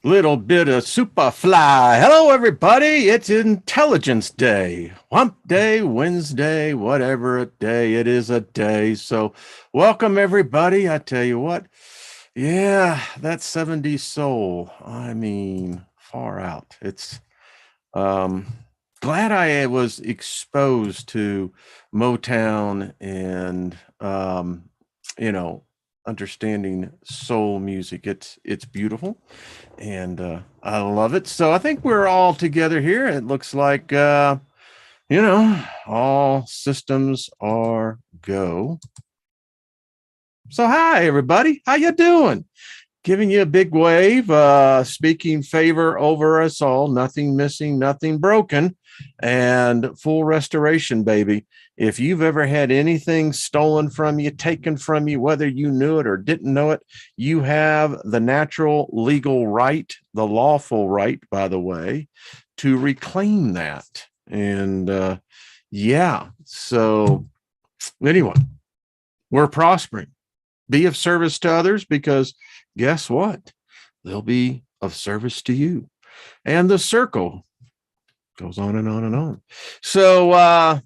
Little bit of superfly. Hello, everybody. It's Intelligence Day. Hump Day, Wednesday, whatever a day it is a day. So welcome, everybody. I tell you what, yeah, that 70s soul. I mean, far out. It's glad I was exposed to Motown and understanding soul music. It's beautiful, and I love it. So I think we're all together here. It looks like all systems are go. So hi everybody, how you doing? Giving you a big wave, speaking favor over us all. Nothing missing, nothing broken, and full restoration, baby. If you've ever had anything stolen from you, taken from you, whether you knew it or didn't know it, you have the natural legal right, the lawful right, by the way, to reclaim that. And yeah, so anyway, we're prospering. Be of service to others, because guess what? They'll be of service to you. And the circle goes on and on and on. So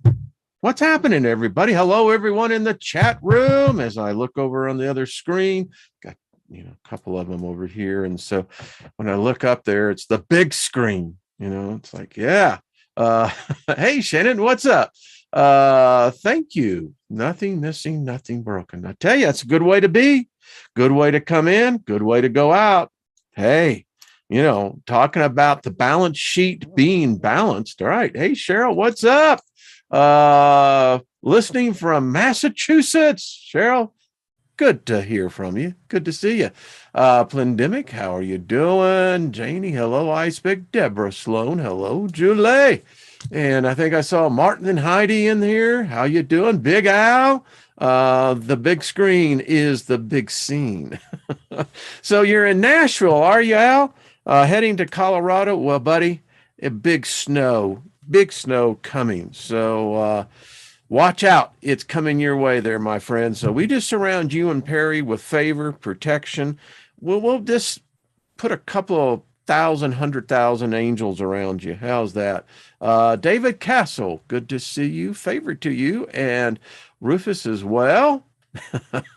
what's happening, everybody? Hello, everyone in the chat room. As I look over on the other screen, got a couple of them over here. And so when I look up there, it's the big screen. It's like, yeah. Hey, Shannon, what's up? Thank you. Nothing missing, nothing broken. I tell you, it's a good way to be. Good way to come in, good way to go out. Hey, talking about the balance sheet being balanced. All right. Hey, Cheryl, what's up? Listening from Massachusetts. Cheryl, good to hear from you. Good to see you. Plandemic, how are you doing? Janie, hello. Iceberg, Deborah Sloan, hello. Julie. And I think I saw Martin and Heidi in here. How you doing? Big Al. The big screen is the big scene. So you're in Nashville, are you, Al? Heading to Colorado? Well, buddy, big snow coming. So watch out. It's coming your way there, my friend. So we just surround you and Perry with favor, protection. We'll just put a couple of 100,000 angels around you. How's that? David Castle, good to see you. Favor to you. And Rufus as well.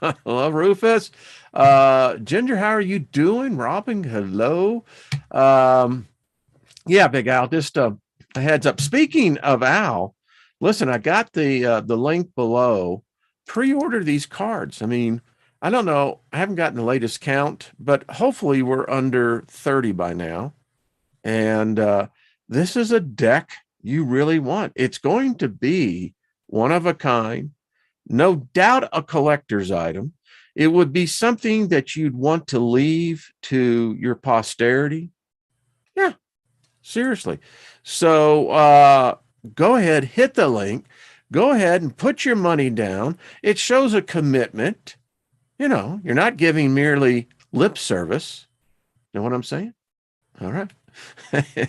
Hello, Rufus. Ginger, how are you doing? Robin, hello. Yeah, Big Al, just a heads up. Speaking of Al, listen, I got the link below. Pre-order these cards. I mean, I don't know. I haven't gotten the latest count, but hopefully we're under 30 by now. And this is a deck you really want. It's going to be one of a kind, no doubt a collector's item. It would be something that you'd want to leave to your posterity. Yeah, seriously. So go ahead, hit the link. Go ahead and put your money down. It shows a commitment. You're not giving merely lip service. You know what I'm saying? All right.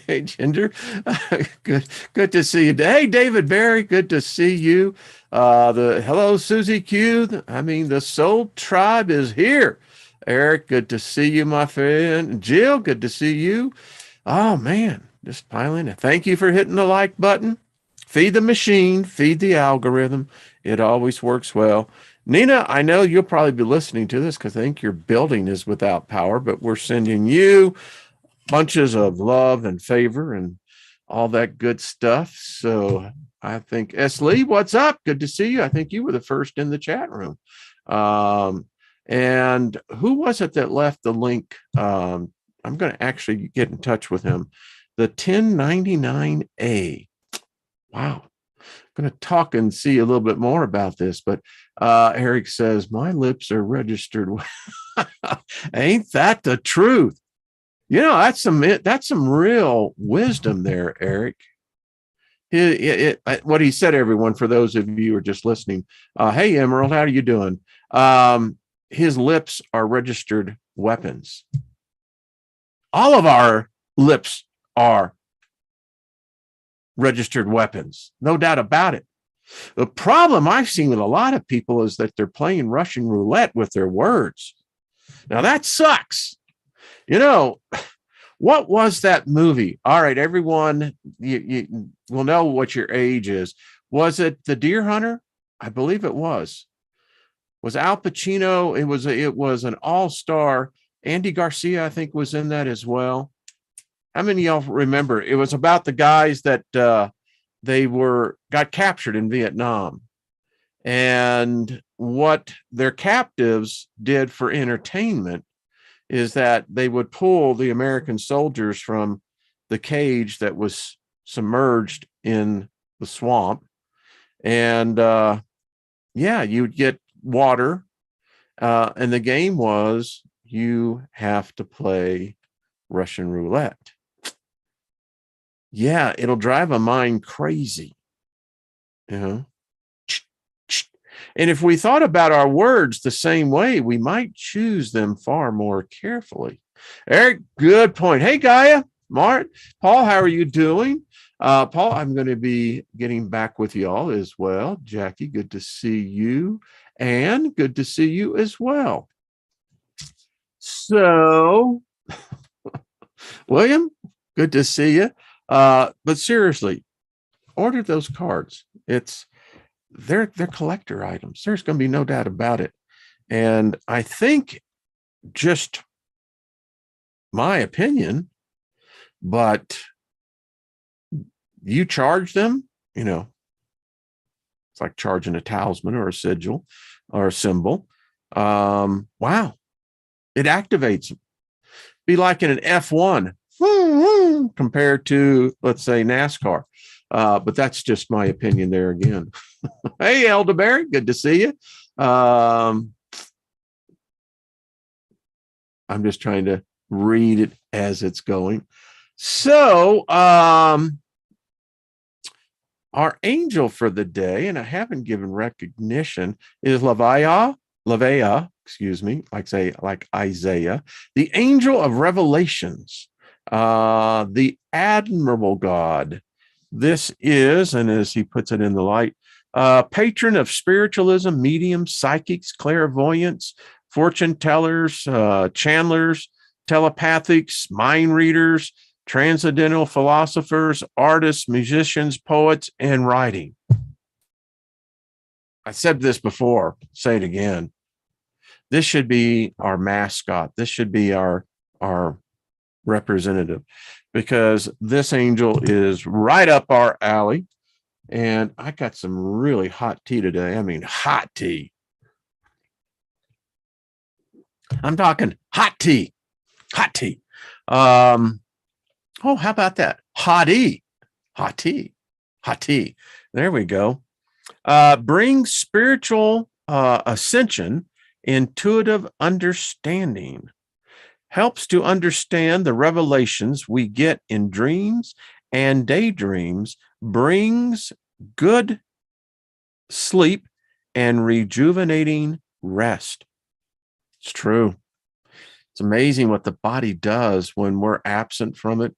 Hey, Ginger, good to see you. Hey, David Barry, good to see you. Hello, Susie Q. I mean, the Soul Tribe is here. Eric, good to see you, my friend. Jill, good to see you. Oh, man, just piling in. Thank you for hitting the like button. Feed the machine, feed the algorithm. It always works well. Nina, I know you'll probably be listening to this because I think your building is without power, but we're sending you bunches of love and favor and all that good stuff. So I think S. Lee, what's up? Good to see you. I think you were the first in the chat room. And who was it that left the link? I'm going to actually get in touch with him. The 1099A. Wow. I'm going to talk and see a little bit more about this, but Eric says, my lips are registered. Ain't that the truth? That's some real wisdom there, Eric. What he said, everyone, for those of you who are just listening. Hey, Emerald, how are you doing? His lips are registered weapons. All of our lips are registered weapons, no doubt about it. The problem I've seen with a lot of people is that they're playing Russian roulette with their words. Now that sucks. What was that movie? All right, everyone, you will know what your age is. Was it The Deer Hunter? I believe it was. Was Al Pacino? It was an all-star. Andy Garcia, I think, was in that as well. How many of y'all remember? It was about the guys that they got captured in Vietnam, and what their captives did for entertainment is that they would pull the American soldiers from the cage that was submerged in the swamp. And yeah, you'd get water. And the game was you have to play Russian roulette. Yeah, it'll drive a mind crazy. You know? And if we thought about our words the same way, we might choose them far more carefully. Eric, good point. Hey, Gaia, Mart, Paul, how are you doing? Paul, I'm going to be getting back with y'all as well. Jackie, good to see you. And good to see you as well. So, William, good to see you. But seriously, order those cards. They're collector items. There's going to be no doubt about it. And I think, just my opinion, but you charge them, it's like charging a talisman or a sigil or a symbol. Wow. It activates them. Be like in an F1 compared to, let's say, NASCAR. But that's just my opinion there again. Hey, Elderberry, good to see you. I'm just trying to read it as it's going. So, our angel for the day, and I haven't given recognition, is Lavea, excuse me, like Isaiah, the angel of revelations, the admirable God. This is, and as he puts it in the light, patron of spiritualism, mediums, psychics, clairvoyants, fortune tellers, channelers, telepathics, mind readers, transcendental philosophers, artists, musicians, poets, and writing. I said this before, say it again. This should be our mascot. This should be our representative, because this angel is right up our alley. And I got some really hot tea today. I mean, hot tea. I'm talking hot tea. Hot tea. Oh, how about that? Hot tea. Hot tea. Hot tea. There we go. Brings spiritual ascension, intuitive understanding. Helps to understand the revelations we get in dreams and daydreams. Brings good sleep and rejuvenating rest. It's true. It's amazing what the body does when we're absent from it.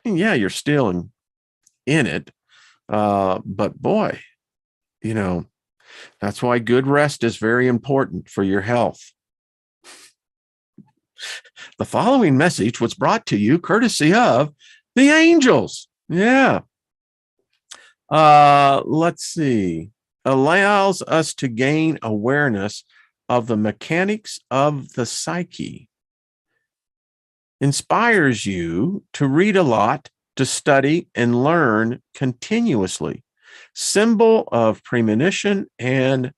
And yeah, you're still in it. But boy, that's why good rest is very important for your health. The following message was brought to you courtesy of the angels. Yeah. Let's see. Allows us to gain awareness of the mechanics of the psyche. Inspires you to read a lot, to study and learn continuously. Symbol of premonition and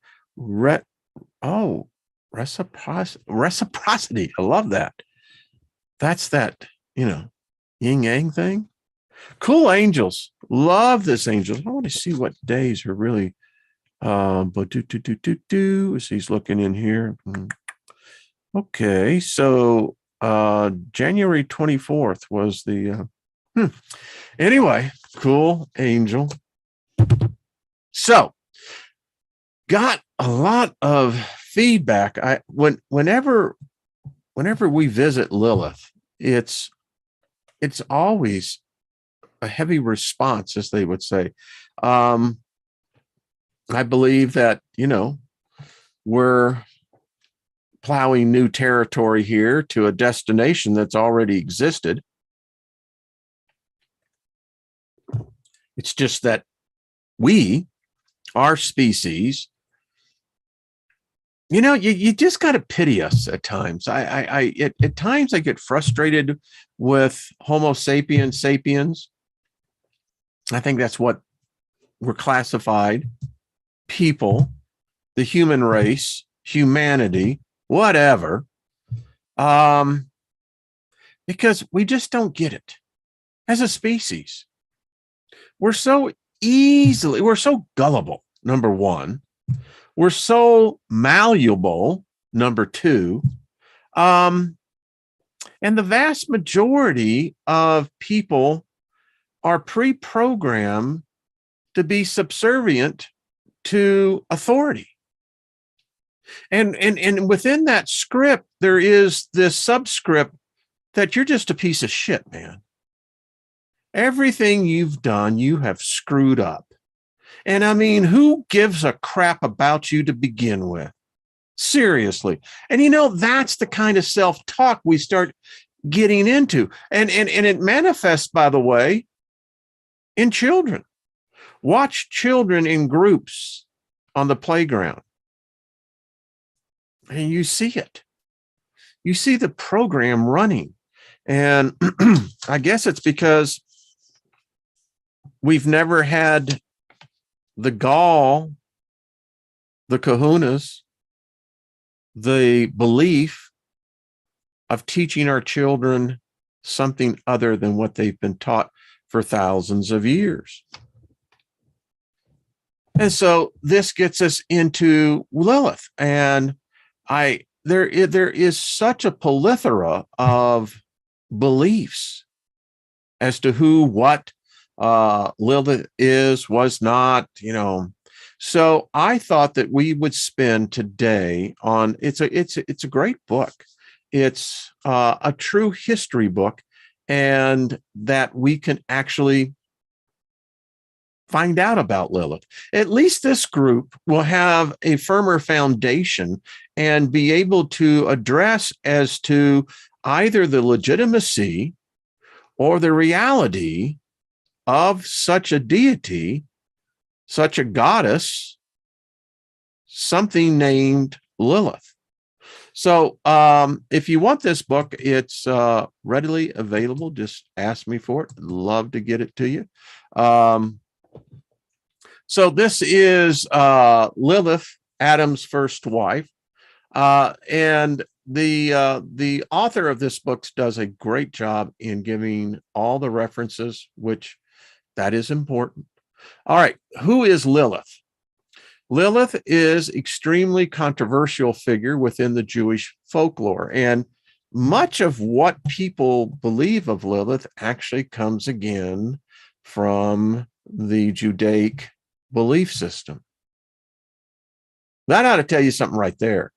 reciprocity. I love that. That's that, yin yang thing. Cool angels. Love this angel. I want to see what days are really but as he's looking in here. Okay, so January 24th was the anyway, cool angel. So got a lot of feedback. Whenever we visit Lilith, it's always a heavy response, as they would say. I believe that, we're plowing new territory here to a destination that's already existed. It's just that we, our species, you just got to pity us at times. At times I get frustrated with Homo sapiens. I think that's what we're classified. People, the human race, humanity, whatever. Because we just don't get it as a species. We're so gullible, number one. We're so malleable, number two. And the vast majority of people are pre-programmed to be subservient to authority. And within that script, there is this subscript that you're just a piece of shit, man. Everything you've done, you have screwed up. And I mean, who gives a crap about you to begin with? Seriously. And that's the kind of self-talk we start getting into. And it manifests, by the way, in children. Watch children in groups on the playground. And you see it. You see the program running. And I guess it's because we've never had the gall, the kahunas, the belief of teaching our children something other than what they've been taught for thousands of years. And so this gets us into Lilith. And there is such a plethora of beliefs as to who, what Lilith was not, So I thought that we would spend today on, it's a great book. It's a true history book, and that we can actually find out about Lilith. At least this group will have a firmer foundation and be able to address as to either the legitimacy or the reality of such a deity, such a goddess, something named Lilith. So if you want this book, it's readily available. Just ask me for it. I'd love to get it to you. So this is Lilith, Adam's first wife. And the author of this book does a great job in giving all the references, which that is important. All right. Who is Lilith? Lilith is extremely controversial figure within the Jewish folklore. And much of what people believe of Lilith actually comes again from the Judaic belief system. That ought to tell you something right there.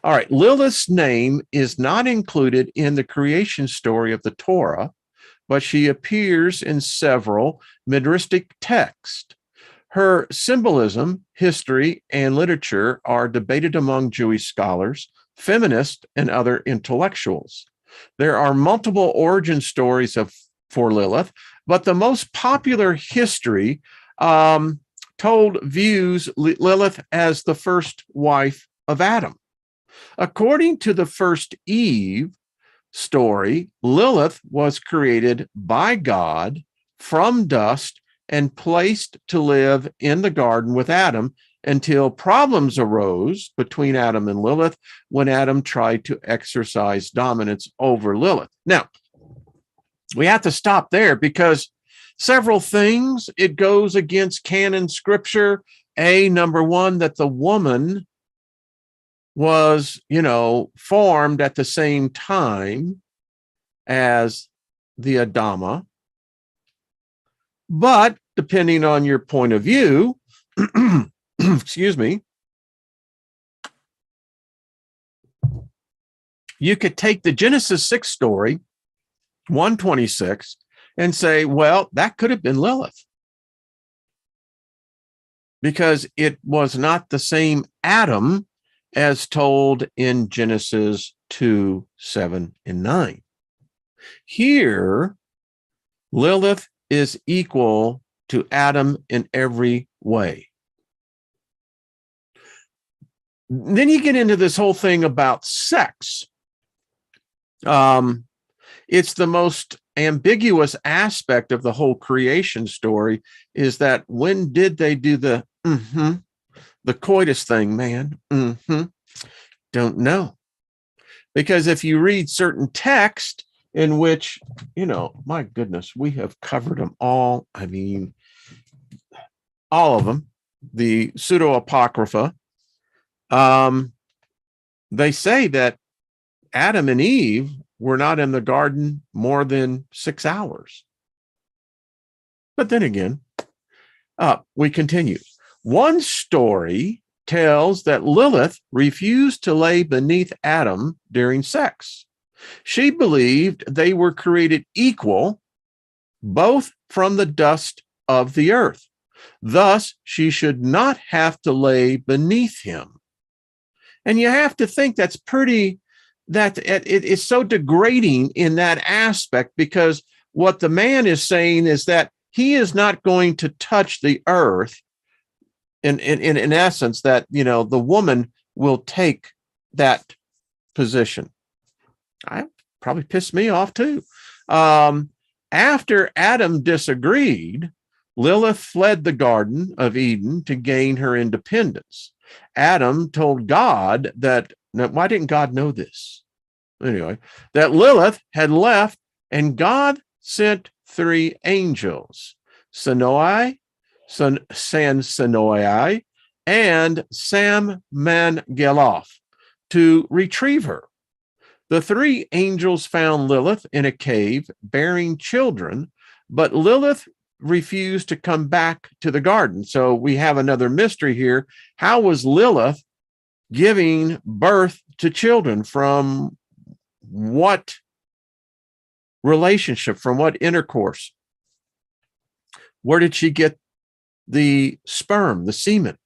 All right. Lilith's name is not included in the creation story of the Torah, but she appears in several midrashic texts. Her symbolism, history, and literature are debated among Jewish scholars, feminists, and other intellectuals. There are multiple origin stories for Lilith, but the most popular history told views Lilith as the first wife of Adam. According to the first Eve story, Lilith was created by God from dust and placed to live in the garden with Adam until problems arose between Adam and Lilith when Adam tried to exercise dominance over Lilith. Now, we have to stop there because several things, it goes against canon scripture. Number one, that the woman was, formed at the same time as the Adama. But depending on your point of view, excuse me, you could take the Genesis 6 story, 126, and say, well, that could have been Lilith, because it was not the same Adam as told in Genesis 2, 7, and 9. Here, Lilith is equal to Adam in every way. Then you get into this whole thing about sex. It's the most ambiguous aspect of the whole creation story, is that when did they do the coitus thing, man? Don't know. Because if you read certain text in which, my goodness, we have covered them all. I mean, all of them, the pseudo-apocrypha, they say that Adam and Eve were not in the garden more than 6 hours. But then again, we continue. One story tells that Lilith refused to lay beneath Adam during sex. She believed they were created equal, both from the dust of the earth. Thus, she should not have to lay beneath him. And you have to think that's pretty, that it is so degrading in that aspect, because what the man is saying is that he is not going to touch the earth. In essence, that, the woman will take that position. I probably pissed me off too. After Adam disagreed, Lilith fled the Garden of Eden to gain her independence. Adam told God that, now, why didn't God know this? Anyway, that Lilith had left, and God sent 3 angels, Sanoi, Sansanoi, and Sammangeloth, to retrieve her. The 3 angels found Lilith in a cave bearing children, but Lilith refused to come back to the garden. So we have another mystery here. How was Lilith giving birth to children? From what relationship? From what intercourse? Where did she get the sperm, the semen?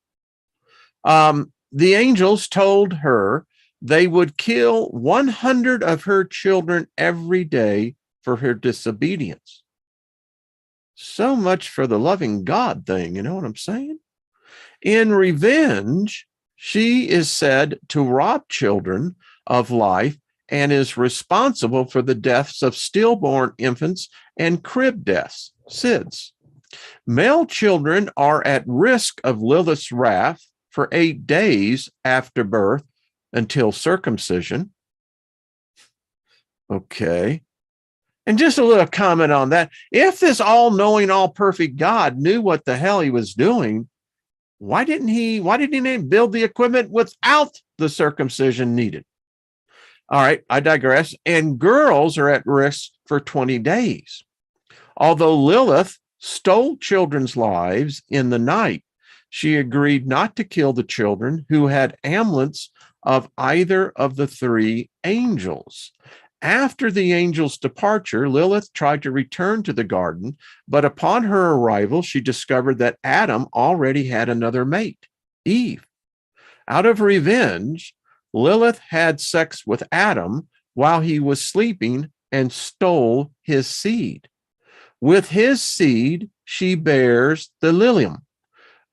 The angels told her they would kill 100 of her children every day for her disobedience. So much for the loving God thing, you know what I'm saying? In revenge, she is said to rob children of life and is responsible for the deaths of stillborn infants and crib deaths, SIDS. Male children are at risk of Lilith's wrath for 8 days after birth until circumcision. Okay. And just a little comment on that. If this all-knowing, all-perfect God knew what the hell he was doing, why didn't he build the equipment without the circumcision needed? All right, I digress. And girls are at risk for 20 days. Although Lilith stole children's lives in the night, she agreed not to kill the children who had amulets of either of the 3 angels. After the angel's departure, Lilith tried to return to the garden, but upon her arrival, she discovered that Adam already had another mate, Eve. Out of revenge, Lilith had sex with Adam while he was sleeping and stole his seed. With his seed, she bears the Lilium,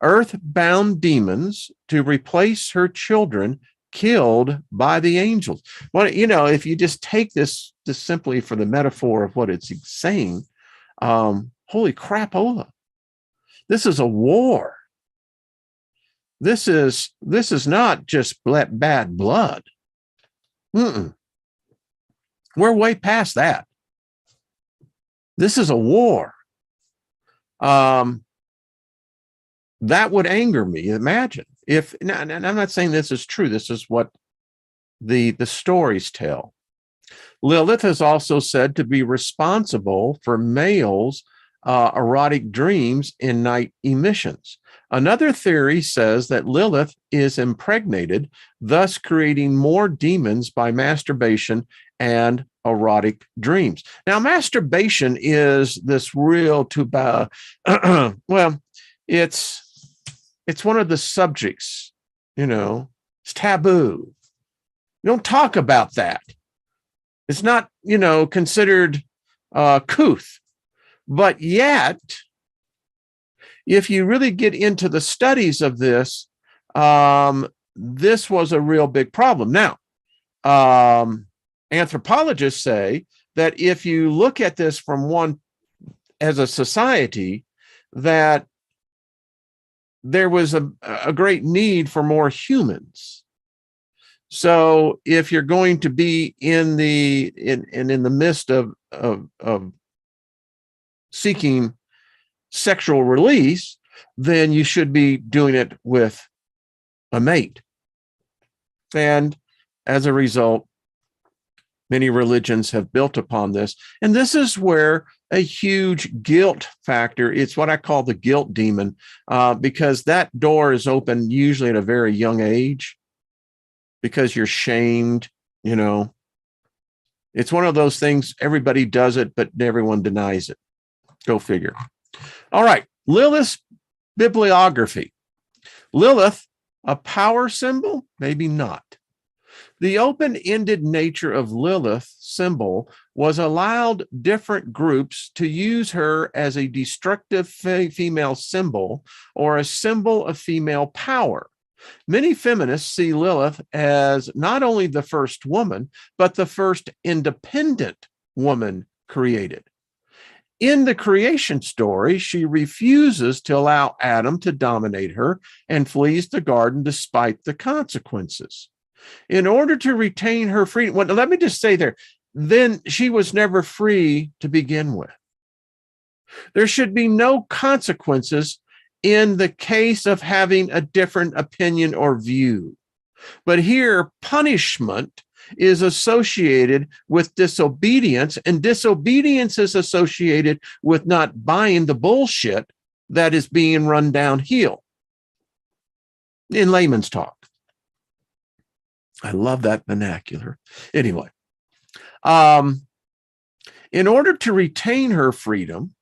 earth-bound demons, to replace her children killed by the angels. Well, if you just take this simply for the metaphor of what it's saying, holy crapola, this is a war. This is not just bad blood. We're way past that. This is a war. That would anger me. Imagine if, and I'm not saying this is true. This is what the stories tell. Lilith is also said to be responsible for males' erotic dreams in night emissions. Another theory says that Lilith is impregnated, thus creating more demons by masturbation and erotic dreams. Now, masturbation is this real well, it's one of the subjects, it's taboo. You don't talk about that. It's not, considered couth, but yet if you really get into the studies of this, this was a real big problem. Now, anthropologists say that if you look at this from one as a society, that there was a great need for more humans. So if you're going to be in the midst of seeking sexual release, then you should be doing it with a mate. And as a result, many religions have built upon this. And this is where a huge guilt factor, it's what I call the guilt demon, because that door is open usually at a very young age because you're shamed, you know. It's one of those things, everybody does it, but everyone denies it. Go figure. All right, Lilith's bibliography. Lilith, a power symbol? Maybe not. The open-ended nature of Lilith symbol was allowed different groups to use her as a destructive female symbol or a symbol of female power. Many feminists see Lilith as not only the first woman, but the first independent woman created. In the creation story, she refuses to allow Adam to dominate her and flees the garden despite the consequences. In order to retain her freedom, well, let me just say there, then she was never free to begin with. There should be no consequences in the case of having a different opinion or view. But here, punishment is associated with disobedience, and disobedience is associated with not buying the bullshit that is being run downhill. In layman's talk. I love that vernacular. Anyway, in order to retain her freedom,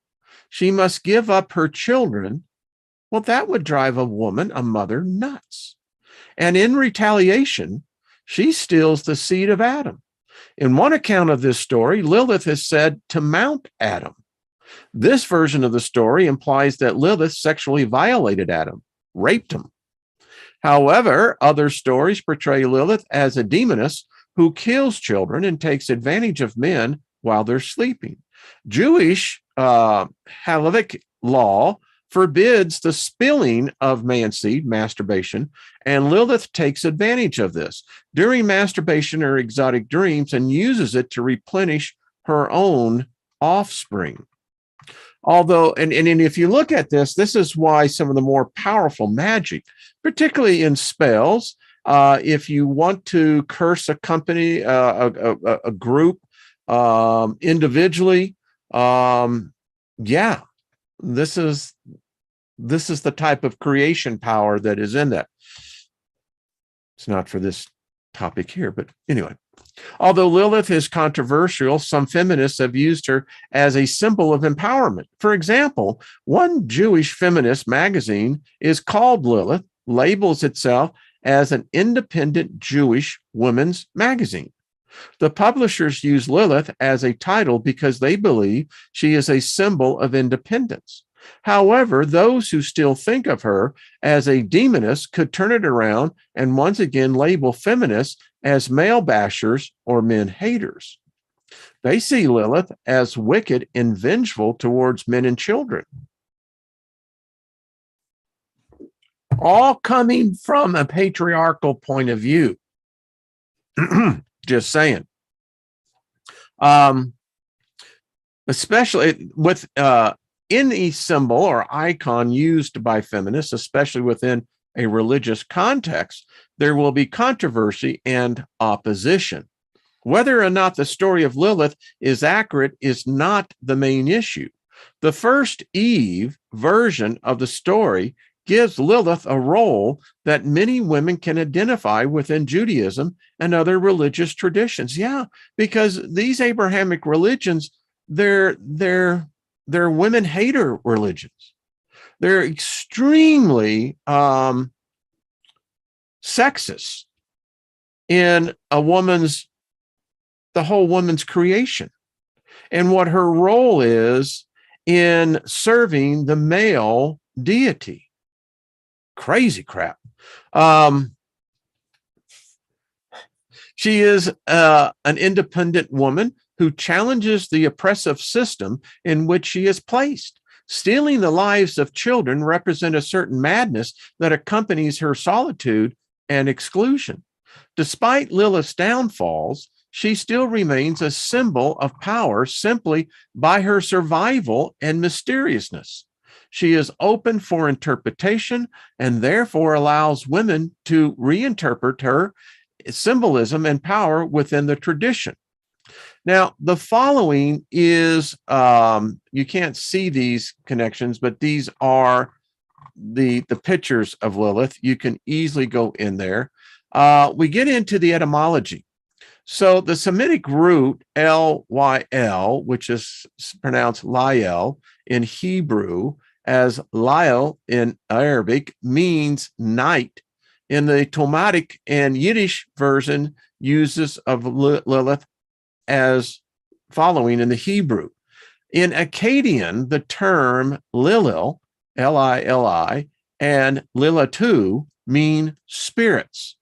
she must give up her children. Well, that would drive a woman, a mother, nuts. And in retaliation, she steals the seed of Adam. In one account of this story, Lilith is said to mount Adam. This version of the story implies that Lilith sexually violated Adam, raped him. However, other stories portray Lilith as a demoness who kills children and takes advantage of men while they're sleeping. Jewish halachic law forbids the spilling of man seed, masturbation, and Lilith takes advantage of this during masturbation or exotic dreams and uses it to replenish her own offspring. Although, and if you look at this, this is why some of the more powerful magic, particularly in spells, if you want to curse a company, a group, individually, yeah, this is the type of creation power that is in that. It's not for this topic here, but anyway. Although Lilith is controversial, some feminists have used her as a symbol of empowerment. For example, one Jewish feminist magazine is called Lilith, labels itself as an independent Jewish women's magazine. The publishers use Lilith as a title because they believe she is a symbol of independence. However, those who still think of her as a demoness could turn it around and once again label feminists as male bashers or men haters. They see Lilith as wicked and vengeful towards men and children. All coming from a patriarchal point of view. Just saying. Especially with any symbol or icon used by feminists, especially within a religious context, there will be controversy and opposition. Whether or not the story of Lilith is accurate is not the main issue. The first Eve version of the story gives Lilith a role that many women can identify within Judaism and other religious traditions. Yeah, because these Abrahamic religions, they're women hater religions. They're extremely sexist in the whole woman's creation and what her role is in serving the male deity. Crazy crap. She is an independent woman who challenges the oppressive system in which she is placed. Stealing the lives of children represent a certain madness that accompanies her solitude and exclusion. Despite Lilith's downfalls, she still remains a symbol of power simply by her survival and mysteriousness. She is open for interpretation and therefore allows women to reinterpret her symbolism and power within the tradition. Now, the following is, you can't see these connections, but these are the pictures of Lilith. You can easily go in there. We get into the etymology. So the Semitic root L-Y-L, which is pronounced Lyel in Hebrew, as Lyel in Arabic, means night. In the Talmudic and Yiddish version, uses of Lilith as following in the Hebrew. In Akkadian, the term Lilil, L-I-L-I, and Lilithu mean spirits.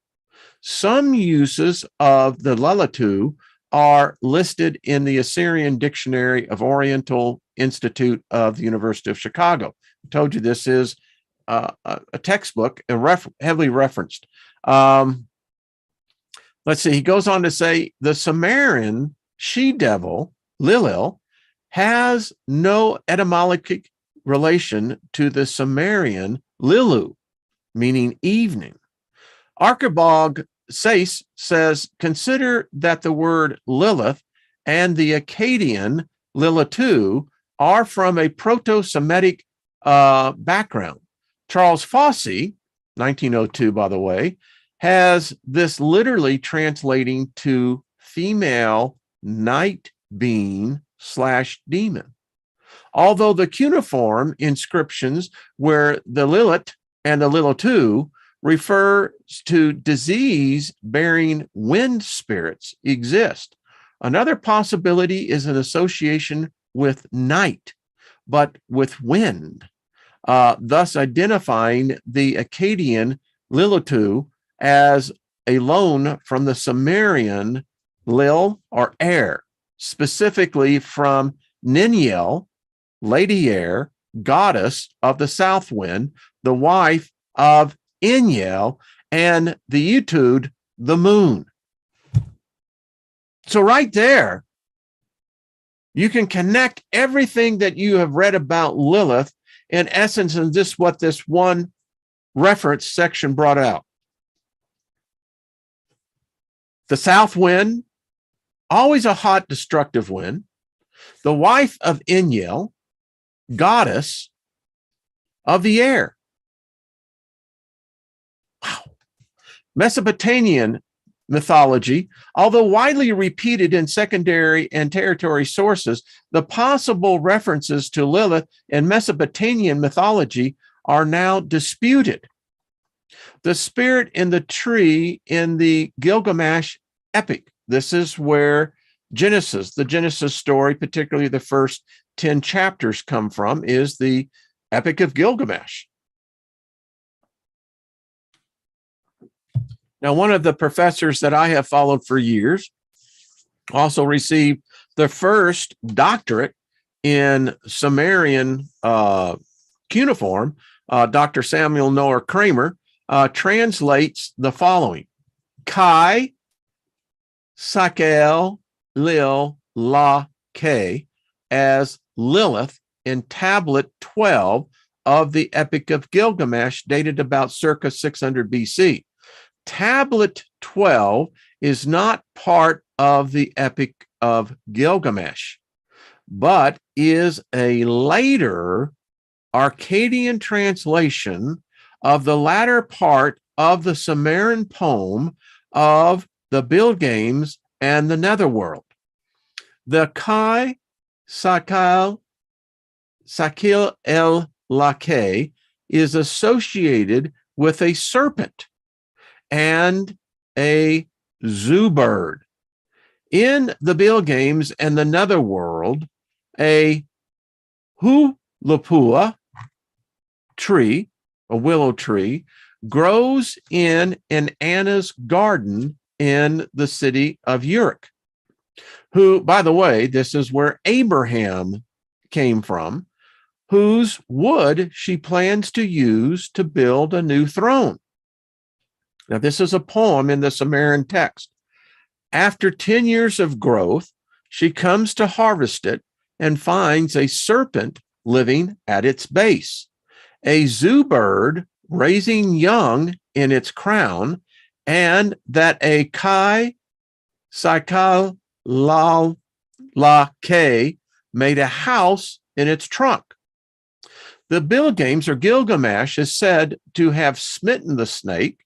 Some uses of the Lilithu are listed in the Assyrian Dictionary of Oriental Institute of the University of Chicago. I told you this is a textbook and heavily referenced. Let's see, he goes on to say the Sumerian she-devil, Lilil, has no etymologic relation to the Sumerian Lilu, meaning evening. Archibald Sayce says, consider that the word Lilith and the Akkadian Lilithu are from a Proto-Semitic background. Charles Fossey, 1902, by the way, has this literally translating to female night being / demon. Although the cuneiform inscriptions where the Lilith and the Lilithu refer to disease-bearing wind spirits exist. Another possibility is an association with night, but with wind, thus identifying the Akkadian Lilithu as a loan from the Sumerian Lil or air, specifically from Ninjel, Lady Air, goddess of the south wind, the wife of Inyel, and the Utud, the moon. So right there, you can connect everything that you have read about Lilith in essence, and this what this one reference section brought out. The south wind, always a hot, destructive wind. The wife of Inyel, goddess of the air. Wow. Mesopotamian mythology, although widely repeated in secondary and tertiary sources, the possible references to Lilith in Mesopotamian mythology are now disputed. The spirit in the tree in the Gilgamesh epic. This is where the Genesis story, particularly the first 10 chapters come from, is the Epic of Gilgamesh. Now, one of the professors that I have followed for years also received the first doctorate in Sumerian cuneiform. Dr. Samuel Noah Kramer translates the following: Kai Sakel Lil La Ke as Lilith in tablet 12 of the Epic of Gilgamesh, dated about circa 600 BC. Tablet 12 is not part of the Epic of Gilgamesh, but is a later Akkadian translation of the latter part of the Sumerian poem of the Build Games and the Netherworld. The Kai Sakil El Lake is associated with a serpent and a zoo bird. In the Build Games and the Netherworld, a Hulapua tree, a willow tree, grows in an Anna's garden in the city of Uruk, who, by the way, this is where Abraham came from, whose wood she plans to use to build a new throne. Now, this is a poem in the Sumerian text. After 10 years of growth, she comes to harvest it and finds a serpent living at its base, a zoo bird raising young in its crown, and that a Kai Saikal Lal La Ke made a house in its trunk. The Bilgames or Gilgamesh is said to have smitten the snake,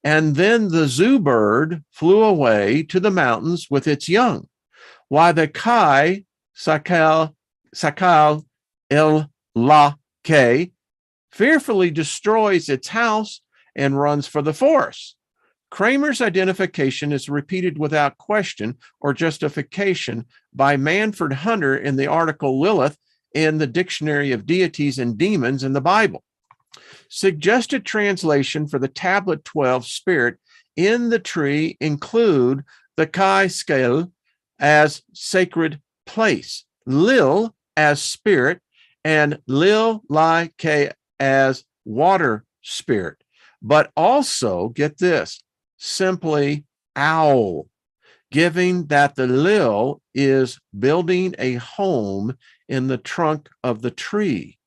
and then the zoo bird flew away to the mountains with its young, while the Kai Sakal El La Ke fearfully destroys its house and runs for the forest. Kramer's identification is repeated without question or justification by Manfred Hunter in the article Lilith in the Dictionary of Deities and Demons in the Bible. Suggested translation for the tablet 12 spirit in the tree include the Kai scale as sacred place, Lil as spirit, and Lil Lai Ke as water spirit. But also, get this, simply owl, giving that the Lil is building a home in the trunk of the tree.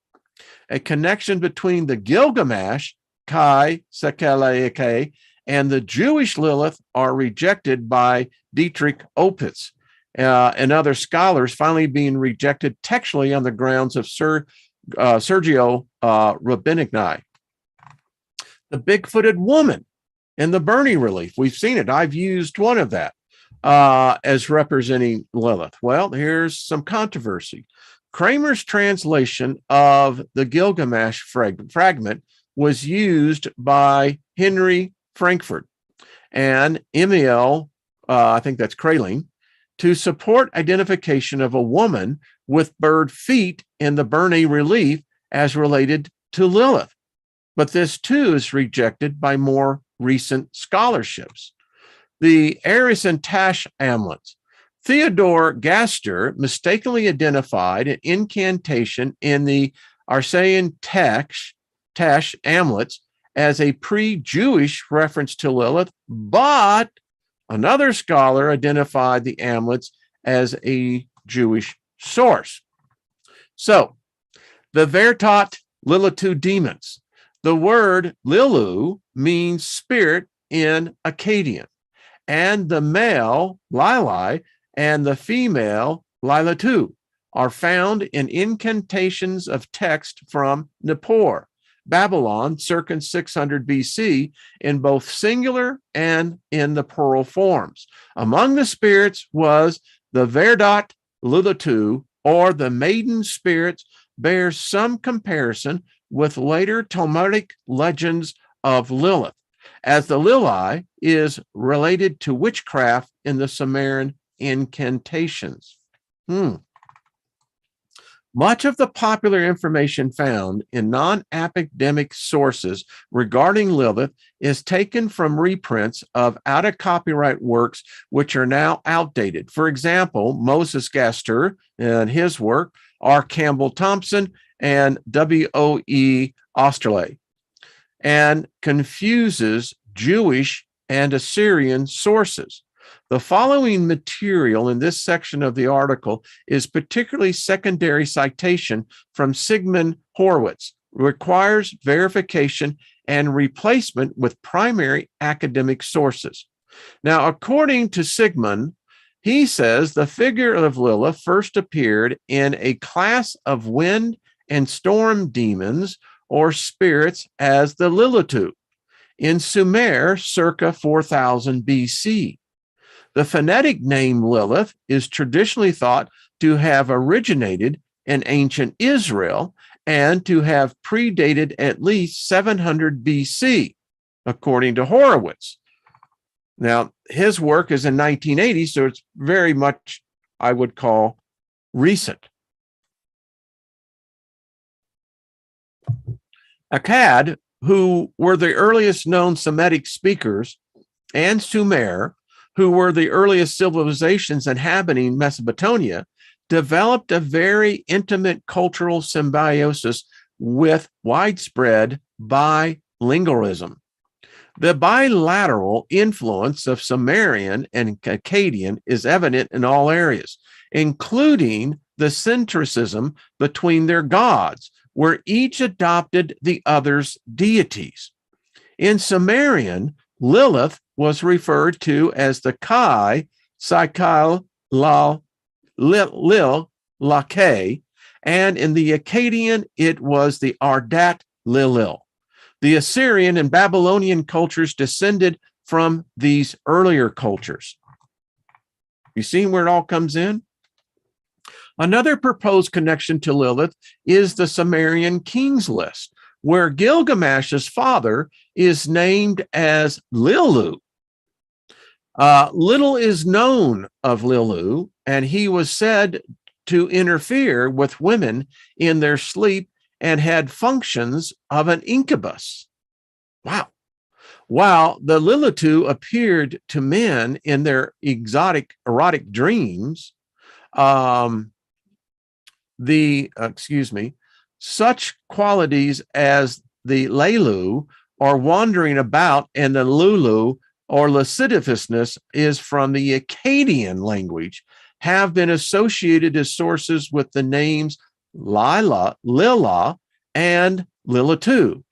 A connection between the Gilgamesh, Kai Sekeleike, and the Jewish Lilith are rejected by Dietrich Opitz and other scholars, finally being rejected textually on the grounds of Sergio Rabinigny. The big-footed woman in the Burney relief. We've seen it. I've used one of that as representing Lilith. Well, here's some controversy. Kramer's translation of the Gilgamesh fragment was used by Henry Frankfurt and Emil, I think that's Kraling, to support identification of a woman with bird feet in the Burney relief as related to Lilith. But this too is rejected by more recent scholarships. The Eris and Tash amulets. Theodore Gaster mistakenly identified an incantation in the Arsacian Tash amulets as a pre-Jewish reference to Lilith, but another scholar identified the amulets as a Jewish source. So, the Vertot Lilitu demons. The word Lilu means spirit in Akkadian, and the male Lili and the female Lilatu are found in incantations of text from Nippur, Babylon, circa 600 BC, in both singular and in the plural forms. Among the spirits was the Verdot Lilitu, or the maiden spirits, bears some comparison with later Talmudic legends of Lilith, as the Lili is related to witchcraft in the Sumerian incantations. Much of the popular information found in non-academic sources regarding Lilith is taken from reprints of out-of-copyright works which are now outdated. For example, Moses Gaster and his work, R. Campbell Thompson, and W.O.E. Osterley, and confuses Jewish and Assyrian sources. The following material in this section of the article is particularly secondary citation from Sigmund Horowitz, requires verification and replacement with primary academic sources. Now, according to Sigmund, he says the figure of Lilith first appeared in a class of wind and storm demons or spirits as the Lilitu in Sumer circa 4000 BC. The phonetic name Lilith is traditionally thought to have originated in ancient Israel and to have predated at least 700 BC, according to Horowitz. Now, his work is in 1980, so it's very much, I would call, recent. Akkad, who were the earliest known Semitic speakers, and Sumer, who were the earliest civilizations inhabiting Mesopotamia, developed a very intimate cultural symbiosis with widespread bilingualism. The bilateral influence of Sumerian and Akkadian is evident in all areas, including the syncretism between their gods, where each adopted the other's deities. In Sumerian, Lilith was referred to as the Kai, Saikal, Lil, Lake, and in the Akkadian, it was the Ardat Lilil. The Assyrian and Babylonian cultures descended from these earlier cultures. You see where it all comes in? Another proposed connection to Lilith is the Sumerian Kings list, where Gilgamesh's father is named as Lilu. Little is known of Lilu, and he was said to interfere with women in their sleep and had functions of an incubus. Wow. While the Lilitu appeared to men in their exotic erotic dreams, such qualities as the Lelu or wandering about, and the Lulu or lasciviousness is from the Akkadian language, have been associated as sources with the names Lila, and Lilitu.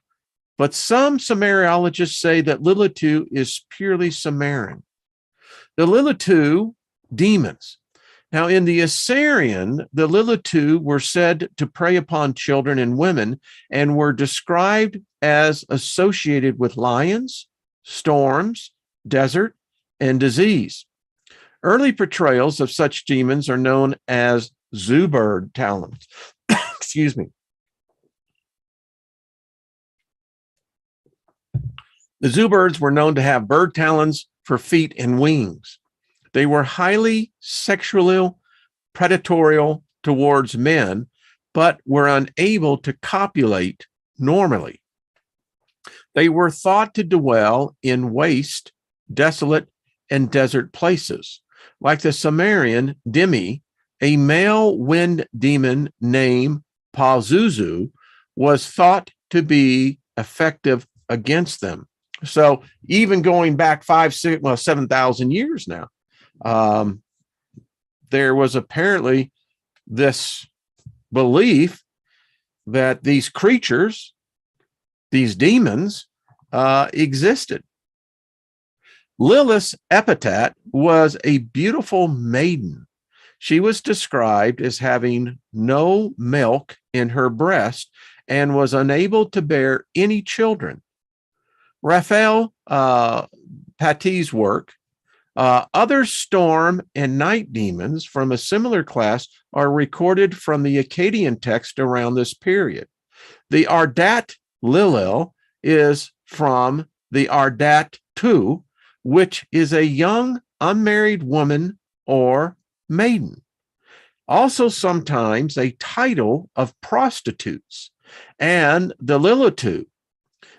But some Sumeriologists say that Lilitu is purely Sumerian. The Lilitu, demons. Now, in the Assyrian, the Lilitu were said to prey upon children and women and were described as associated with lions, storms, desert, and disease. Early portrayals of such demons are known as Zubird talons. Excuse me. The Zubirds were known to have bird talons for feet and wings. They were highly sexual, predatory towards men, but were unable to copulate normally. They were thought to dwell in waste, desolate, and desert places. Like the Sumerian Demi, a male wind demon named Pazuzu was thought to be effective against them. So even going back 7,000 years now, there was apparently this belief that these creatures, these demons, existed. Lilith's epithet was a beautiful maiden. She was described as having no milk in her breast and was unable to bear any children. Raphael Paty's work, other storm and night demons from a similar class are recorded from the Akkadian text around this period. The Ardat Lilil is from the Ardat Tu, which is a young unmarried woman or maiden. Also sometimes a title of prostitutes, and the Lilitu.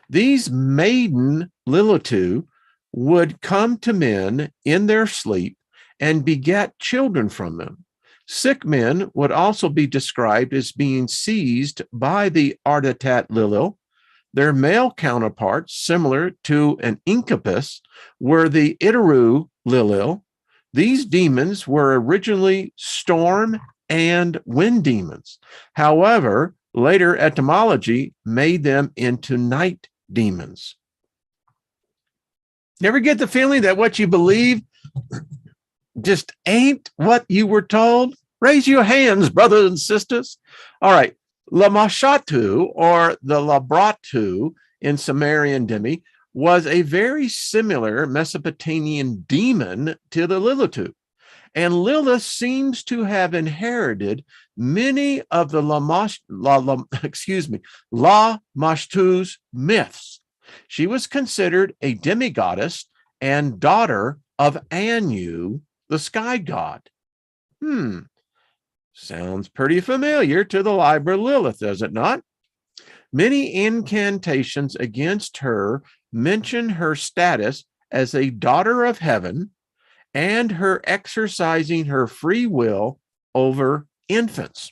These maiden Lilitu would come to men in their sleep and beget children from them. Sick men would also be described as being seized by the Ardat Lilil. Their male counterparts, similar to an incubus, were the Itaru Lilil. These demons were originally storm and wind demons. However, later etymology made them into night demons. You ever get the feeling that what you believe just ain't what you were told? Raise your hands, brothers and sisters. All right. Lamashatu, or the Labratu in Sumerian Demi, was a very similar Mesopotamian demon to the Lilitu. And Lilith seems to have inherited many of the Lamashtu's myths. She was considered a demigoddess and daughter of Anu, the sky god. Sounds pretty familiar to the Liber Lilith, does it not? Many incantations against her mention her status as a daughter of heaven and her exercising her free will over infants.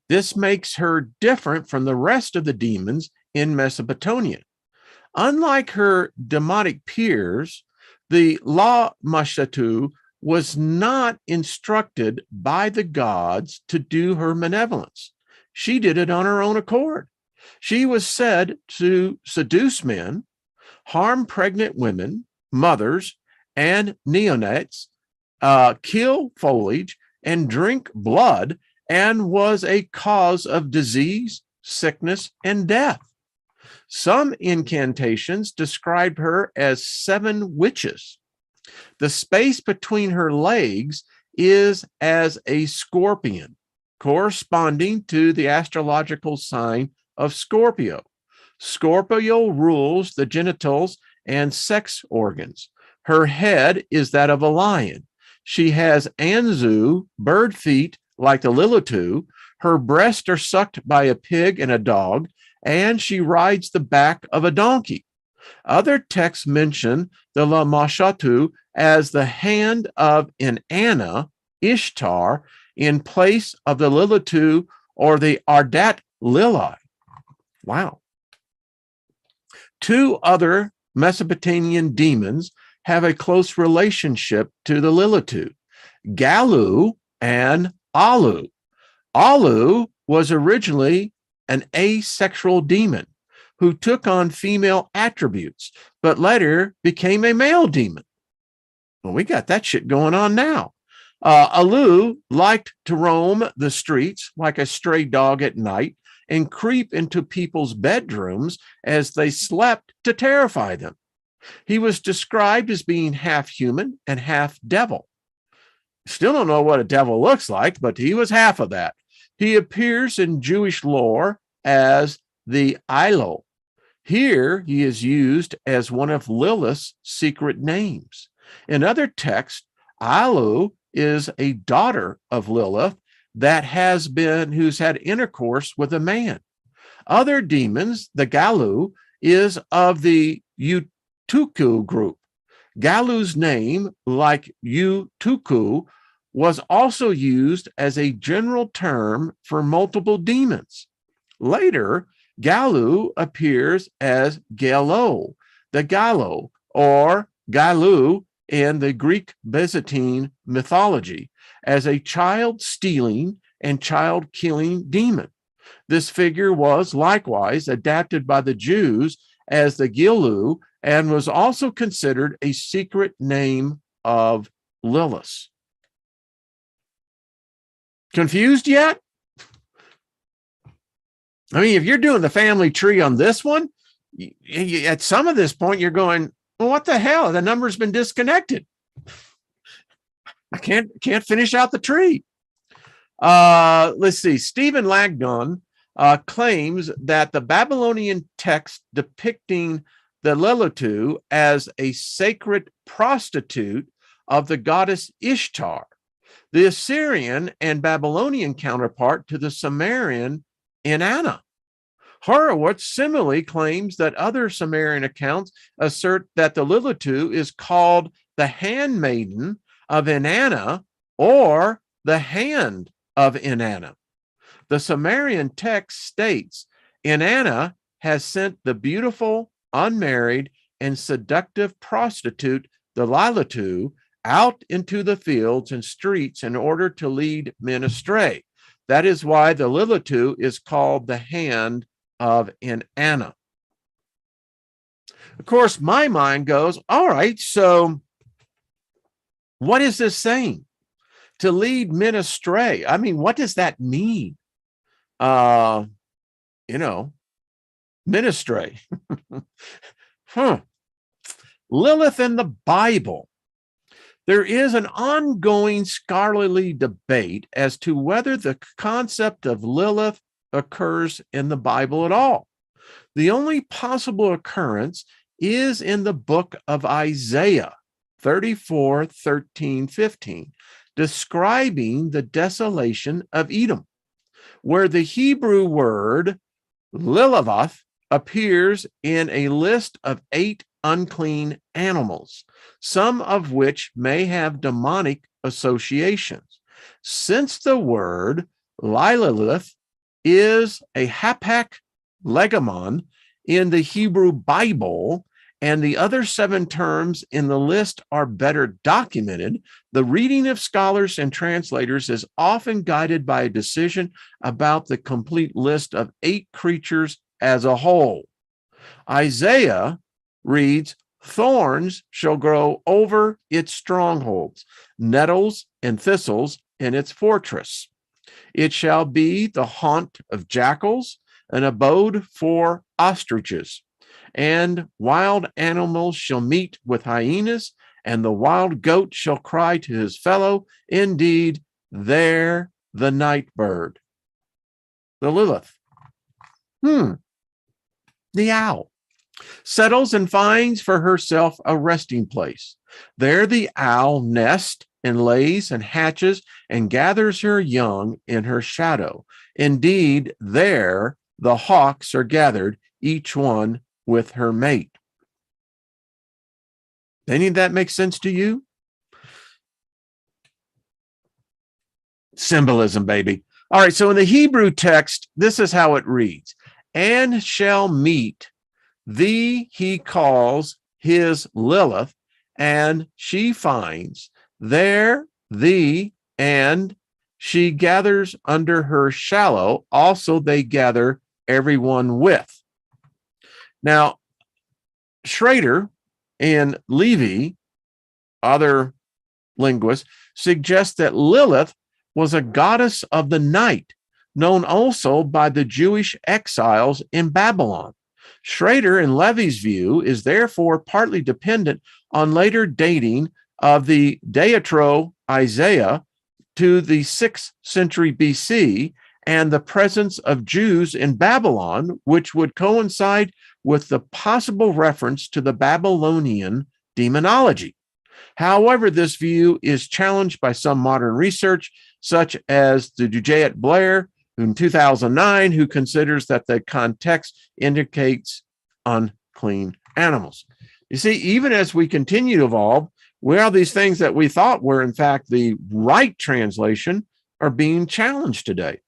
This makes her different from the rest of the demons in Mesopotamia. Unlike her demonic peers, the La Mashatu was not instructed by the gods to do her malevolence. She did it on her own accord. She was said to seduce men, harm pregnant women, mothers, and neonates, kill foliage, and drink blood, and was a cause of disease, sickness, and death. Some incantations described her as 7 witches. The space between her legs is as a scorpion, corresponding to the astrological sign of Scorpio. Scorpio rules the genitals and sex organs. Her head is that of a lion. She has Anzu, bird feet like the Lilith. Her breasts are sucked by a pig and a dog, and she rides the back of a donkey. Other texts mention the Lamashatu as the hand of Inanna, Ishtar, in place of the Lilith or the Ardat Lili. Wow. 2 other Mesopotamian demons have a close relationship to the Lilith, Galu and Alu. Alu was originally an asexual demon who took on female attributes, but later became a male demon. Well, we got that shit going on now. Alu liked to roam the streets like a stray dog at night and creep into people's bedrooms as they slept to terrify them. He was described as being half human and half devil. Still don't know what a devil looks like, but he was half of that. He appears in Jewish lore as the Ilo. Here he is used as one of Lilith's secret names. In other texts, Alu is a daughter of Lilith who's had intercourse with a man. Other demons, the Galu, is of the Utuku group. Galu's name, like Utuku, was also used as a general term for multiple demons. Later, Galu appears as Galo, the Gallo, or Galu in the Greek Byzantine mythology, as a child-stealing and child-killing demon. This figure was likewise adapted by the Jews as the Gilu and was also considered a secret name of Lilith. Confused yet? I mean, if you're doing the family tree on this one, at some of this point, you're going, well, what the hell? The number's been disconnected. I can't finish out the tree. Let's see. Stephen Langdon claims that the Babylonian text depicting the Lilith as a sacred prostitute of the goddess Ishtar, the Assyrian and Babylonian counterpart to the Sumerian Inanna. Horowitz similarly claims that other Sumerian accounts assert that the Lilith is called the handmaiden of Inanna or the hand of Inanna. The Sumerian text states Inanna has sent the beautiful, unmarried, and seductive prostitute, the Lilith, out into the fields and streets in order to lead men astray. That is why the Lilith is called the hand of Inanna. Of course, my mind goes, all right, so what is this saying? To lead men astray. I mean, what does that mean? Men astray. Lilith in the Bible. There is an ongoing scholarly debate as to whether the concept of Lilith occurs in the Bible at all. The only possible occurrence is in the book of Isaiah 34, 13, 15, describing the desolation of Edom, where the Hebrew word Lilith appears in a list of 8 unclean animals, some of which may have demonic associations. Since the word Lilith is a hapak legamon in the Hebrew Bible, and the other 7 terms in the list are better documented, the reading of scholars and translators is often guided by a decision about the complete list of 8 creatures as a whole. Isaiah reads, "Thorns shall grow over its strongholds, nettles and thistles in its fortress. It shall be the haunt of jackals, an abode for ostriches. And wild animals shall meet with hyenas, and the wild goat shall cry to his fellow. Indeed, there the night bird." The Lilith. The owl settles and finds for herself a resting place. There the owl nests and lays and hatches and gathers her young in her shadow. Indeed, there the hawks are gathered, each one with her mate. Any of that make sense to you? Symbolism, baby. All right, so in the Hebrew text, this is how it reads. "And shall meet thee, he calls his Lilith, and she finds there thee, and she gathers under her shallow. Also they gather everyone with." Now, Schrader and Levy, other linguists, suggest that Lilith was a goddess of the night, known also by the Jewish exiles in Babylon. Schrader and Levy's view is therefore partly dependent on later dating of the Deity Isaiah to the 6th century BC and the presence of Jews in Babylon, which would coincide with the possible reference to the Babylonian demonology. However, this view is challenged by some modern research, such as the Dujayet Blair in 2009, who considers that the context indicates unclean animals. You see, even as we continue to evolve, well, these things that we thought were, in fact, the right translation are being challenged today.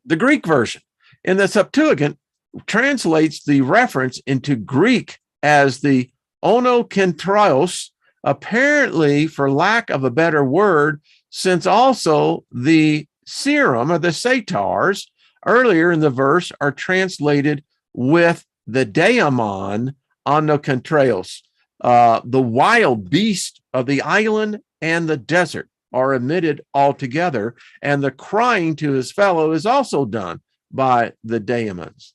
The Greek version in the Septuagint translates the reference into Greek as the onokentrios, apparently for lack of a better word, since also the serum or the satars earlier in the verse are translated with the daemon onokentrios. The wild beast of the island and the desert are omitted altogether, and the crying to his fellow is also done by the demons.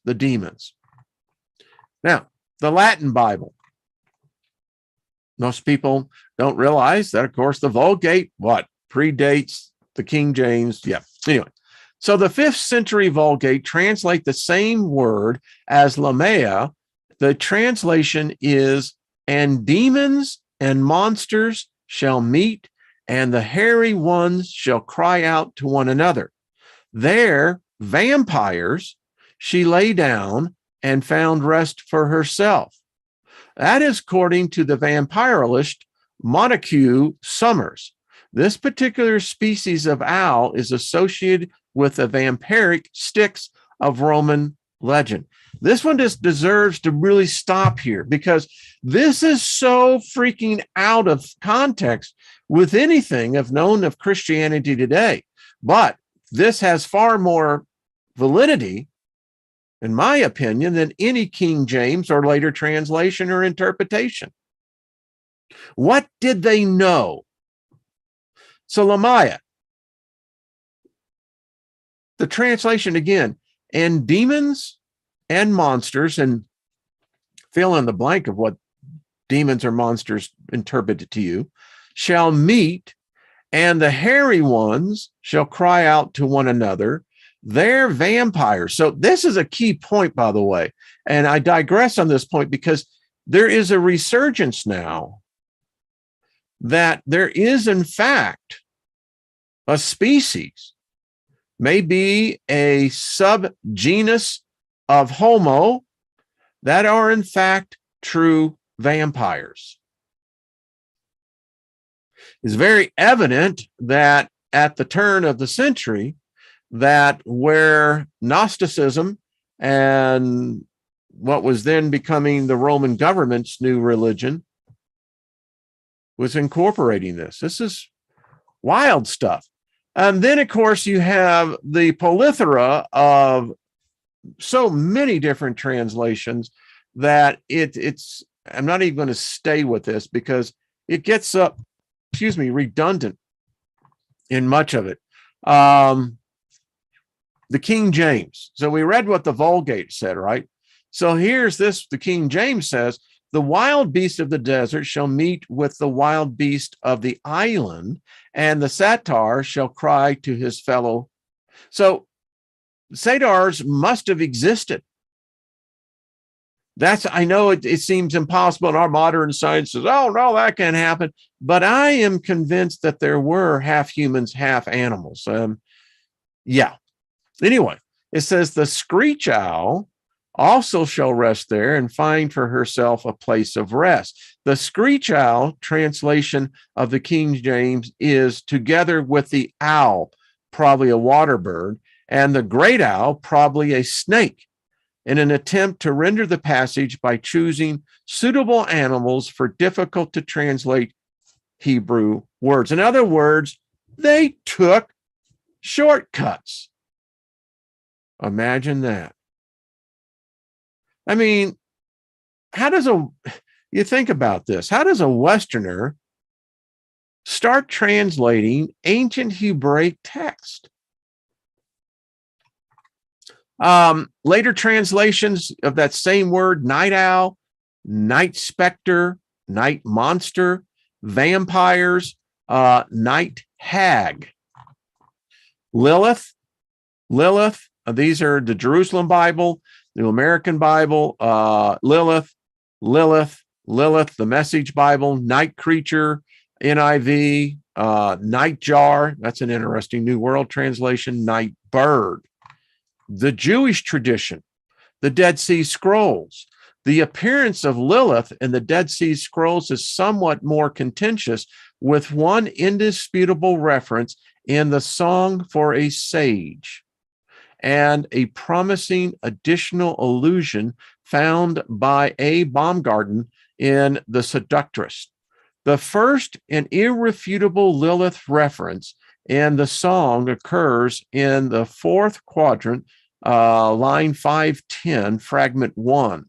Now, the Latin Bible. Most people don't realize that, of course, the Vulgate, predates the King James. Yeah. Anyway, so the 5th century Vulgate translate the same word as Lamia. The translation is, "And demons and monsters shall meet, and the hairy ones shall cry out to one another. There, vampires, she lay down and found rest for herself." That is according to the vampirologist Montague Summers. This particular species of owl is associated with the vampiric Styx of Roman legend. This one just deserves to really stop here, because this is so freaking out of context with anything known of Christianity today. But this has far more validity, in my opinion, than any King James or later translation or interpretation. What did they know? So Lamia, the translation again, "and demons and monsters," and fill in the blank of what demons or monsters interpreted to you, "shall meet, and the hairy ones shall cry out to one another. They're vampires." So this is a key point, by the way. And I digress on this point because there is a resurgence now that there is, in fact, a species may be a subgenus of Homo that are in fact true vampires. It's very evident that at the turn of the century, that where Gnosticism and what was then becoming the Roman government's new religion was incorporating this. This is wild stuff. And then, of course, you have the plethora of so many different translations that it's, I'm not even going to stay with this because it gets redundant in much of it. The King James. So we read what the Vulgate said, right? So here's this, the King James says, the wild beast of the desert shall meet with the wild beast of the island, and the satyr shall cry to his fellow. So satyrs must have existed. I know it seems impossible, and our modern science says, oh, no, that can't happen. But I am convinced that there were half humans, half animals. Yeah. Anyway, it says the screech owl also shall rest there and find for herself a place of rest. The screech owl translation of the King James is together with the owl, probably a water bird, and the great owl, probably a snake, in an attempt to render the passage by choosing suitable animals for difficult to translate Hebrew words. In other words, they took shortcuts. Imagine that. I mean, you think about this, how does a Westerner start translating ancient Hebraic text? Later translations of that same word, night owl, night specter, night monster, vampires, night hag. Lilith, these are the Jerusalem Bible, New American Bible, Lilith, the Message Bible, night creature, NIV, night jar, that's an interesting New World Translation, night bird. The Jewish tradition, the Dead Sea Scrolls. The appearance of Lilith in the Dead Sea Scrolls is somewhat more contentious, with one indisputable reference in the Song for a Sage, and a promising additional allusion found by A. Baumgarten in The Seductress. The first and irrefutable Lilith reference in the song occurs in the fourth quadrant, line 510, fragment 1.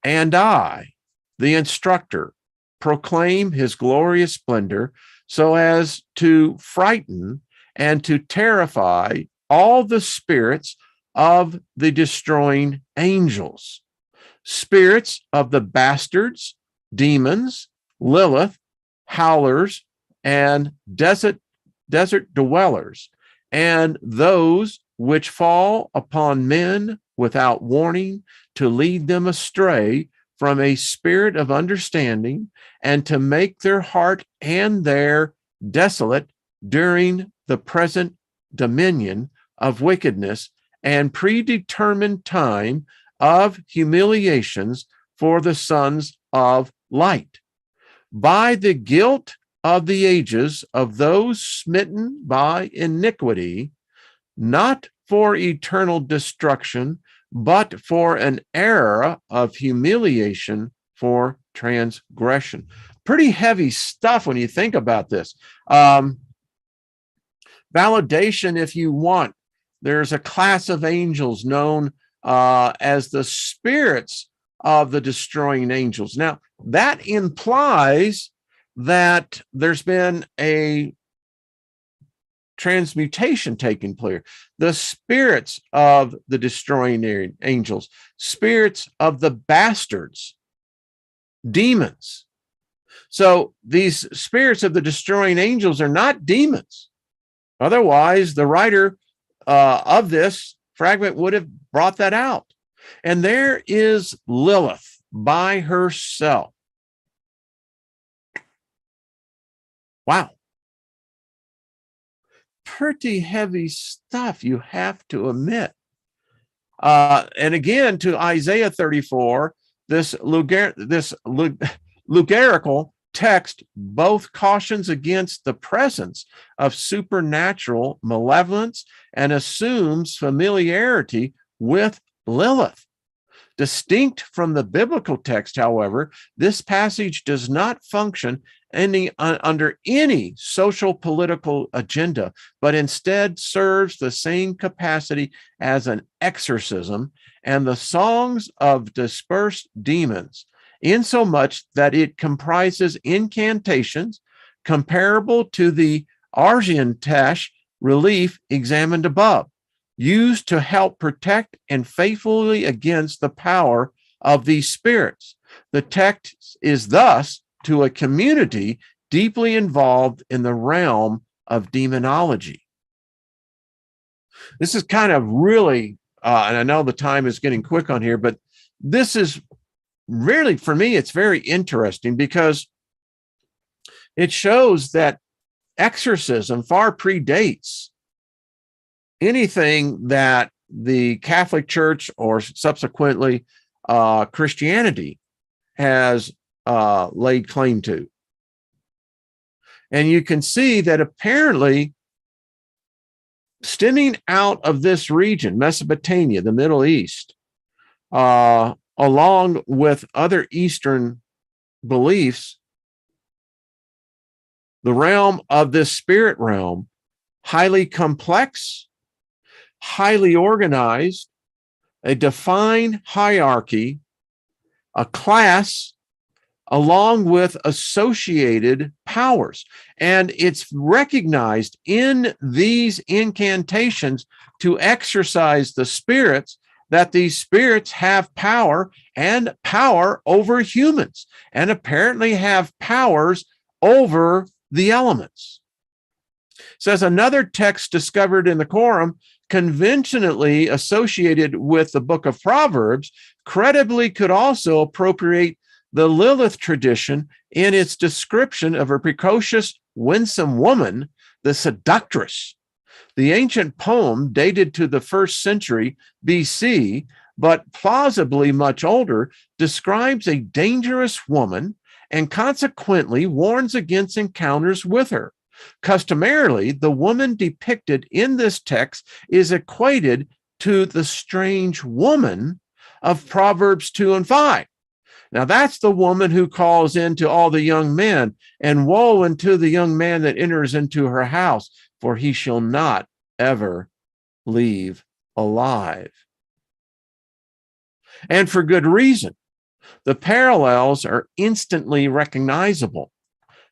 And I, the instructor, proclaim his glorious splendor so as to frighten and to terrify all the spirits of the destroying angels, spirits of the bastards, demons, Lilith, howlers, and desert dwellers, and those which fall upon men without warning, to lead them astray from a spirit of understanding, and to make their heart and their desolate during the present dominion of wickedness and predetermined time of humiliations for the sons of light, by the guilt of the ages of those smitten by iniquity, not for eternal destruction, but for an era of humiliation for transgression. Pretty heavy stuff when you think about this. Validation, if you want. There's a class of angels known as the spirits of the destroying angels. Now, that implies that there's been a transmutation taking place. The spirits of the destroying angels, spirits of the bastards, demons. So these spirits of the destroying angels are not demons. Otherwise, the writer of this fragment would have brought that out. And there is Lilith by herself. Wow. pretty heavy stuff, you have to admit. And again, to Isaiah 34, this lugarical text both cautions against the presence of supernatural malevolence and assumes familiarity with Lilith. Distinct from the biblical text, however, this passage does not function under any social political agenda, but instead serves the same capacity as an exorcism and the songs of dispersed demons, insomuch that it comprises incantations comparable to the Argentine relief examined above, used to help protect and faithfully against the power of these spirits. The text is thus to a community deeply involved in the realm of demonology. This is kind of really, and I know the time is getting quick on here, but this is really, for me, it's very interesting because it shows that exorcism far predates anything that the Catholic Church or subsequently Christianity has laid claim to. And you can see that apparently stemming out of this region, Mesopotamia, the Middle East, along with other Eastern beliefs, the realm of this spirit realm, highly complex, highly organized, a defined hierarchy, a class, along with associated powers. And it's recognized in these incantations to exorcise the spirits, that these spirits have power and power over humans, and apparently have powers over the elements. Says another text discovered in the Quorum, conventionally associated with the book of Proverbs, credibly could also appropriate the Lilith tradition in its description of a precocious, winsome woman, the seductress. The ancient poem, dated to the 1st century BC, but plausibly much older, describes a dangerous woman and consequently warns against encounters with her. Customarily, the woman depicted in this text is equated to the strange woman of Proverbs 2 and 5. Now, that's the woman who calls into all the young men, and woe unto the young man that enters into her house, for he shall not ever leave alive. And for good reason. The parallels are instantly recognizable.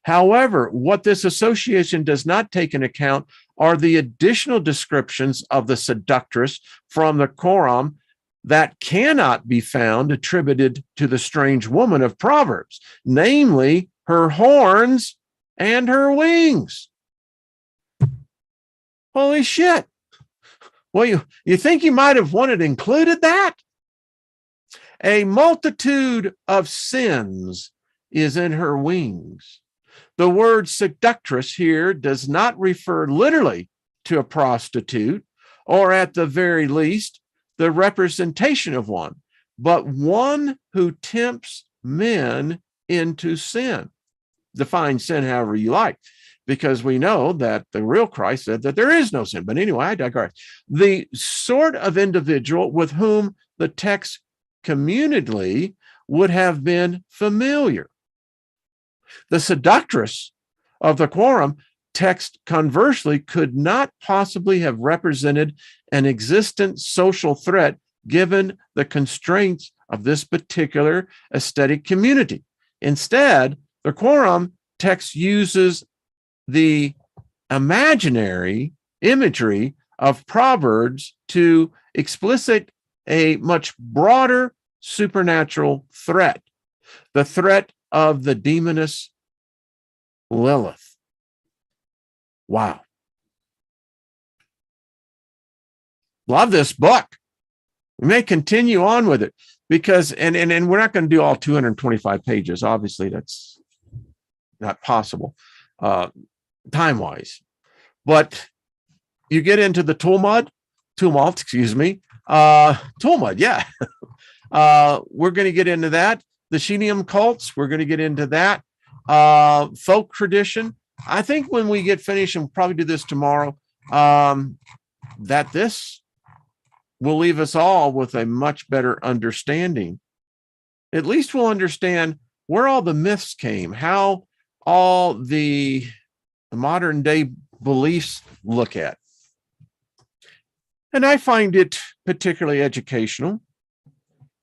However, what this association does not take into account are the additional descriptions of the seductress from the Quorum that cannot be found attributed to the strange woman of Proverbs, namely her horns and her wings. Holy shit. Well, you think you might have wanted included that? A multitude of sins is in her wings. The word seductress here does not refer literally to a prostitute, or at the very least, the representation of one, but one who tempts men into sin. Define sin however you like, because we know that the real Christ said that there is no sin. But anyway, I digress. The sort of individual with whom the text communally would have been familiar. The seductress of the Quorum text, conversely, could not possibly have represented an existent social threat given the constraints of this particular aesthetic community. Instead, the Quorum text uses the imaginary imagery of Proverbs to explicit a much broader supernatural threat, the threat of the demoness Lilith. Wow. Love this book. We may continue on with it because, and we're not going to do all 225 pages. Obviously, that's not possible time-wise. But you get into the tumult, excuse me, tumult, yeah. We're going to get into that. The Shenium cults, we're going to get into that. Folk tradition. I think when we get finished, and we'll probably do this tomorrow, that this will leave us all with a much better understanding. At least we'll understand where all the myths came, how all the modern day beliefs look at. And I find it particularly educational.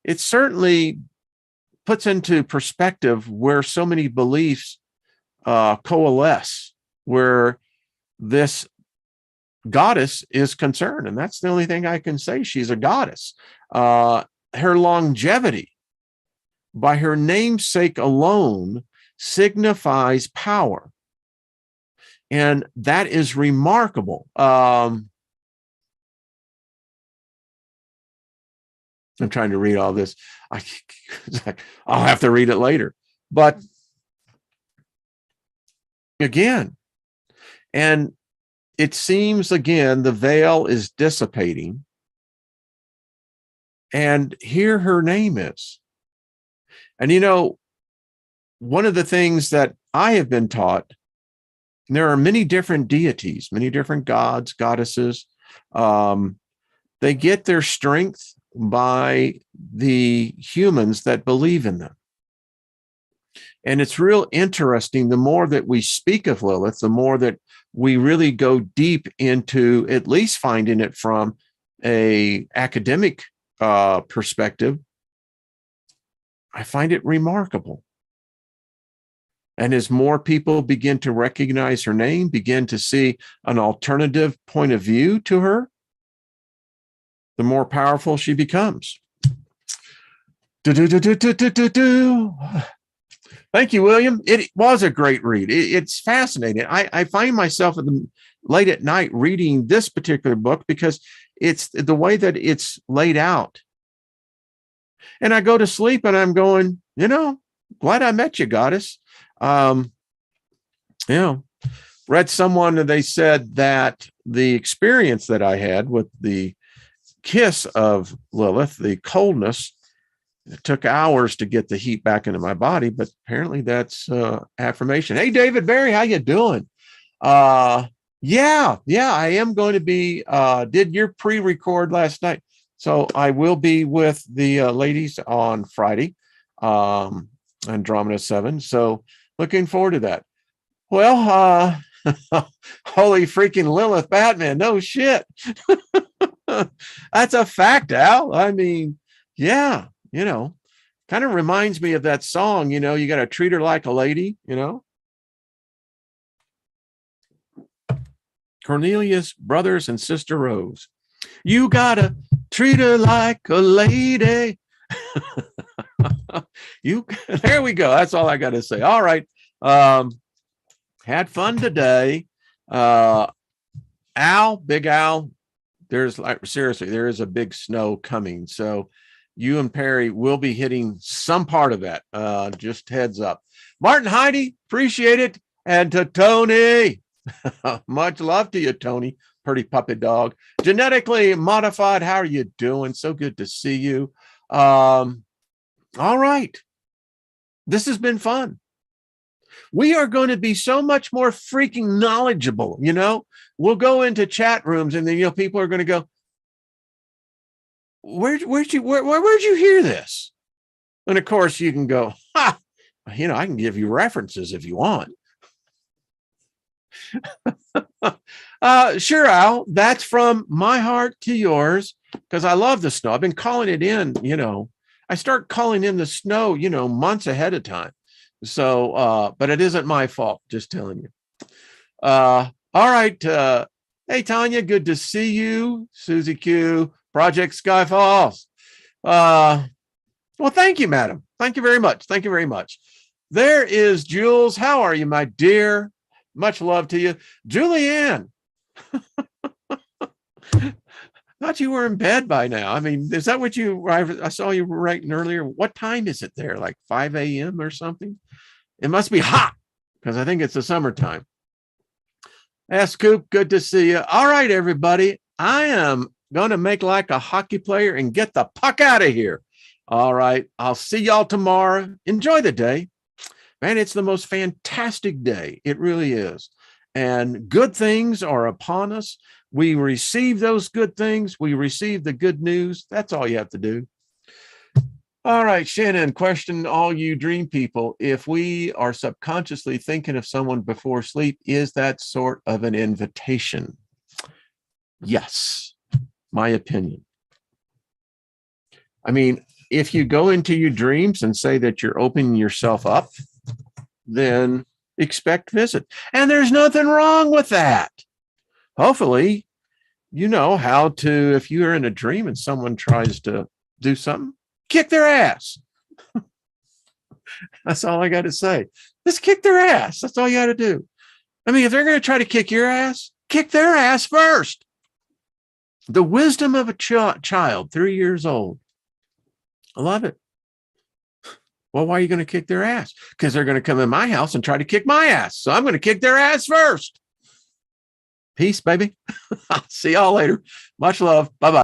It certainly puts into perspective where so many beliefs coalesce, where this goddess is concerned. And that's the only thing I can say. She's a goddess. Her longevity, by her namesake alone, signifies power. And that is remarkable. I'm trying to read all this. I'll have to read it later. But again, and it seems again, the veil is dissipating. And here her name is. And you know, one of the things that I have been taught, there are many different deities, many different gods, goddesses. They get their strength by the humans that believe in them. And it's real interesting. The more that we speak of Lilith, the more that we really go deep into at least finding it from a academic perspective, I find it remarkable. And as more people begin to recognize her name, begin to see an alternative point of view to her, the more powerful she becomes. Thank you, William. It was a great read. It's fascinating. I find myself late at night reading this particular book because it's the way that it's laid out. And I go to sleep and I'm going, you know, glad I met you, goddess. You know, read someone and they said that the experience that I had with the kiss of Lilith, the coldness, it took hours to get the heat back into my body, but apparently that's affirmation. Hey, David Barry, how you doing? Yeah, I am going to be, did your pre-record last night. So I will be with the ladies on Friday, Andromeda 7. So looking forward to that. Well, holy freaking Lilith Batman, no shit. That's a fact, Al. I mean, yeah, you know, kind of reminds me of that song, you know, you got to treat her like a lady, you know. Cornelius Brothers and Sister Rose. You got to treat her like a lady. There we go. That's all I got to say. All right. Had fun today. Al, Big Al, there's like, seriously, there is a big snow coming. So you and Perry will be hitting some part of that. Just heads up. Martin, Heidi, appreciate it. And to Tony, much love to you, Tony. Pretty puppy dog. Genetically modified. How are you doing? So good to see you. All right. This has been fun. We are going to be so much more freaking knowledgeable. You know, we'll go into chat rooms and then, you know, people are going to go, where'd you hear this? And of course you can go, ha, you know, I can give you references if you want. Sure, Al, that's from my heart to yours, because I love the snow. I've been calling it in, you know, I start calling in the snow, you know, months ahead of time. So, but it isn't my fault, just telling you. All right. Hey, Tanya, good to see you. Susie Q, Project Sky Falls. Well, thank you, madam. Thank you very much. Thank you very much. There is Jules. How are you, my dear? Much love to you. Julianne. Thought you were in bed by now. I mean, is that what I saw you writing earlier? What time is it there? Like 5 a.m. or something? It must be hot because I think it's the summertime. Scoop, good to see you. All right, everybody. I am going to make like a hockey player and get the puck out of here. All right. I'll see y'all tomorrow. Enjoy the day. Man, it's the most fantastic day. It really is. And good things are upon us. We receive those good things. We receive the good news. That's all you have to do. All right, Shannon, question all you dream people. If we are subconsciously thinking of someone before sleep, is that sort of an invitation? Yes, my opinion. I mean, if you go into your dreams and say that you're opening yourself up, then expect visit. And there's nothing wrong with that. Hopefully, you know how to, if you're in a dream and someone tries to do something, kick their ass. That's all I got to say. Just kick their ass. That's all you got to do. I mean, if they're going to try to kick your ass, kick their ass first. The wisdom of a child, 3 years old. I love it. Well, why are you going to kick their ass? Because they're going to come in my house and try to kick my ass. So I'm going to kick their ass first. Peace, baby. I'll see y'all later. Much love. Bye-bye.